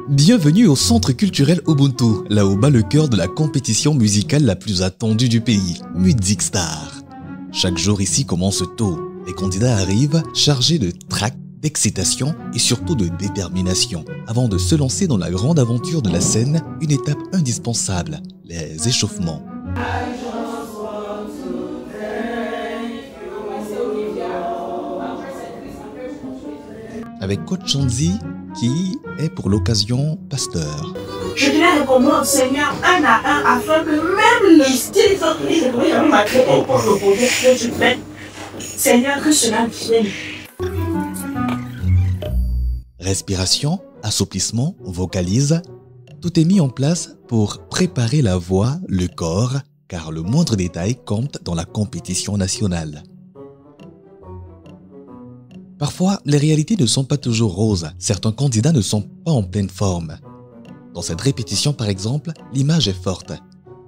Bienvenue au Centre culturel Ubuntu, là où bat le cœur de la compétition musicale la plus attendue du pays, Music Star. Chaque jour ici commence tôt. Les candidats arrivent chargés de trac, d'excitation et surtout de détermination. Avant de se lancer dans la grande aventure de la scène, une étape indispensable, les échauffements. Avec coach Chanzi, qui est pour l'occasion pasteur. Je te les recommande, Seigneur, un à un, afin que même les styles que je fais, Seigneur, que cela vienne. Respiration, assouplissement, vocalise, tout est mis en place pour préparer la voix, le corps, car le moindre détail compte dans la compétition nationale. Parfois, les réalités ne sont pas toujours roses. Certains candidats ne sont pas en pleine forme. Dans cette répétition, par exemple, l'image est forte.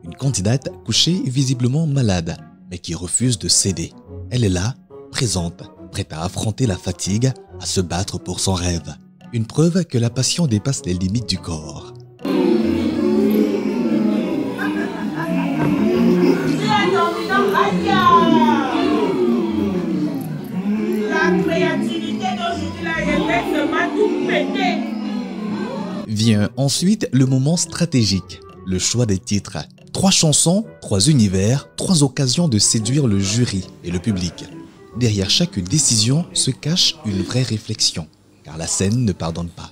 Une candidate couchée visiblement malade, mais qui refuse de céder. Elle est là, présente, prête à affronter la fatigue, à se battre pour son rêve. Une preuve que la passion dépasse les limites du corps. Vient ensuite le moment stratégique, le choix des titres. 3 chansons, 3 univers, 3 occasions de séduire le jury et le public. Derrière chaque décision se cache une vraie réflexion, car la scène ne pardonne pas.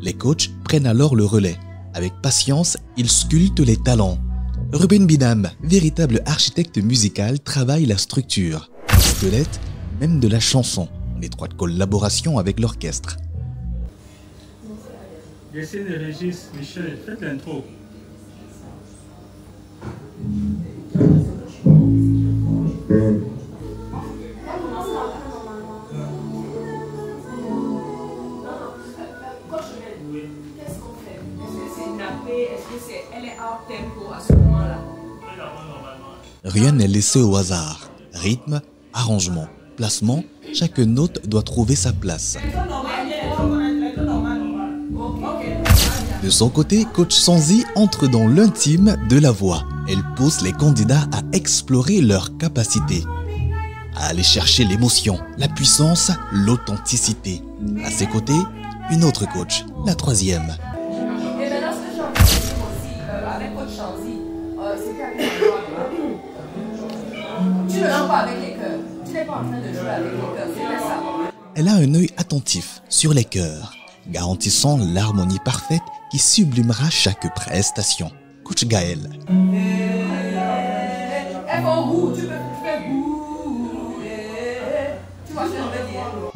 Les coachs prennent alors le relais. Avec patience, ils sculptent les talents. Ruben Binam, véritable architecte musical, travaille la structure, le squelette, même de la chanson, en étroite collaboration avec l'orchestre. J'essaie de Régis, Michel, faites l'intro. Rien n'est laissé au hasard. Rythme, arrangement, placement, chaque note doit trouver sa place. De son côté, coach Sanzi entre dans l'intime de la voix. Elle pousse les candidats à explorer leurs capacités, à aller chercher l'émotion, la puissance, l'authenticité. À ses côtés, une autre coach, la troisième. Et maintenant, ce que j'ai envie de dire aussi avec coach Chanzi, c'est qu'avec tu ne lances pas avec les cœurs. Tu n'es pas en train de jouer avec les cœurs. C'est ça. Elle a un œil attentif sur les cœurs, garantissant l'harmonie parfaite qui sublimera chaque prestation. Coach Gaël.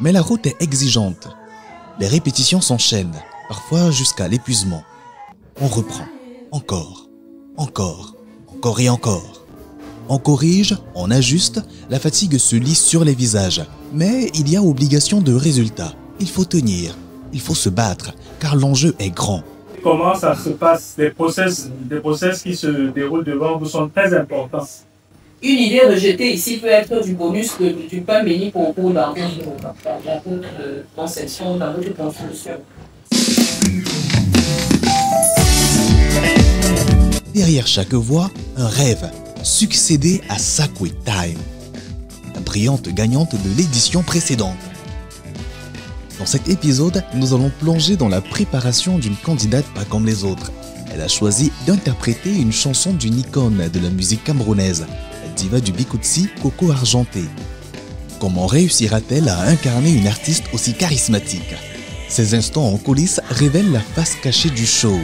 Mais la route est exigeante. Les répétitions s'enchaînent, parfois jusqu'à l'épuisement. On reprend, encore et encore. On corrige, on ajuste, la fatigue se lit sur les visages. Mais il y a obligation de résultat. Il faut tenir, il faut se battre, car l'enjeu est grand. Comment ça se passe? Les process qui se déroulent devant vous sont très importants. Une idée rejetée ici peut être du bonus du pain béni pour dans votre conception, dans votre construction. Derrière chaque voix, un rêve, succéder à Sakwe Time, la brillante gagnante de l'édition précédente. Dans cet épisode, nous allons plonger dans la préparation d'une candidate pas comme les autres. Elle a choisi d'interpréter une chanson d'une icône de la musique camerounaise, la diva du Bikutsi, Coco Argenté. Comment réussira-t-elle à incarner une artiste aussi charismatique? Ces instants en coulisses révèlent la face cachée du show.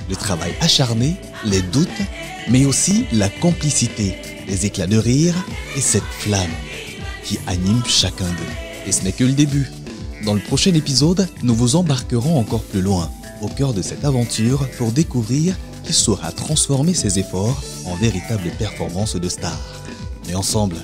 Le travail acharné, les doutes, mais aussi la complicité, les éclats de rire et cette flamme qui anime chacun d'eux. Et ce n'est que le début. Dans le prochain épisode, nous vous embarquerons encore plus loin, au cœur de cette aventure pour découvrir qui saura transformer ses efforts en véritable performance de star. Mais ensemble,